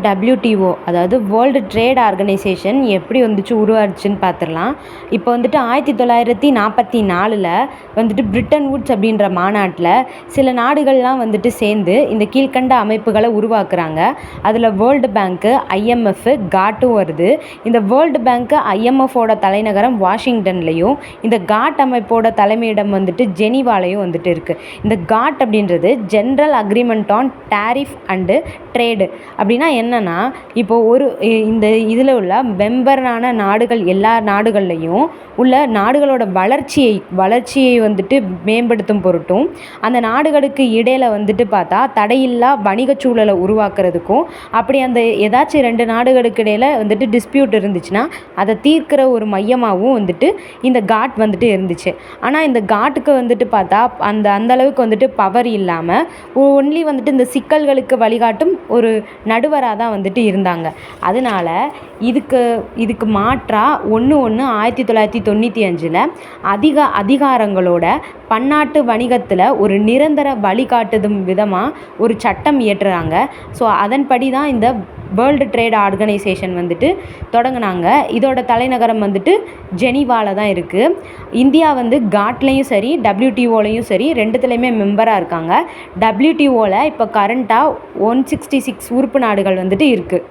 WTO அதாவது world trade organisation எப்படி வந்துச்சு உருவாச்சுன்னு பார்த்துடலாம். இப்போ வந்துட்டு 1944 வந்துட்டு பிரிட்டன் வுட்ஸ் அப்படின்ற மாநாட்டில் சில நாடுகள்லாம் வந்துட்டு சேர்ந்து இந்த கீழ்கண்ட அமைப்புகளை உருவாக்குறாங்க. அதில் வேர்ல்டு பேங்க்கு, IMF, காட்டும் வருது. இந்த வேர்ல்டு பேங்க்கு, IMFோட தலைநகரம் வாஷிங்டன்லையும், இந்த காட் அமைப்போட தலைமையிடம் வந்துட்டு ஜெனீவாலையும் வந்துட்டு இருக்குது. இந்த காட் அப்படின்றது general agreement on tariff and trade. அப்படின்னா என்னென்னா, இப்போது இந்த இதில் உள்ள மெம்பரான நாடுகள் எல்லா நாடுகள்லையும் உள்ள நாடுகளோட வளர்ச்சியை வந்துட்டு மேம்படுத்தும் பொருட்டும், அந்த நாடுகளுக்கு இடையில் வந்துட்டு பார்த்தா தடையில்லா வணிகச் சூழலை உருவாக்குறதுக்கும், அப்படி அந்த ஏதாச்சும் 2 நாடுகளுக்கு இடையில் வந்துட்டு டிஸ்பியூட் இருந்துச்சுன்னா அதை தீர்க்கிற ஒரு மையமாகவும் வந்துட்டு இந்த காட் வந்துட்டு இருந்துச்சு. ஆனால் இந்த காட்டுக்கு வந்துட்டு பார்த்தா அந்த அளவுக்கு வந்துட்டு பவர் இல்லாமல் ஒன்லி வந்துட்டு இந்த சிக்கல்களுக்கு வழிகாட்டும் ஒரு நடுவராக தான் வந்துட்டு இருந்தாங்க. அதனால இதுக்கு மாற்றாக 1995 அதிகாரங்களோட பன்னாட்டு வணிகத்தில் ஒரு நிரந்தர வழிகாட்டுதும் விதமாக ஒரு சட்டம் இயற்றுறாங்க. ஸோ அதன்படி தான் இந்த வேர்ல்டு ட்ரேட் ஆர்கனைசேஷன் வந்துட்டு தொடங்கினாங்க. இதோட தலைநகரம் வந்துட்டு ஜெனீவாவில் தான் இருக்குது. இந்தியா வந்து காட்லேயும் சரி WTOலையும் சரி ரெண்டுத்துலேயுமே மெம்பராக இருக்காங்க. WTOவில் இப்போ கரண்ட்டாக 166 உறுப்பு நாடுகள் வந்துட்டு இருக்குது.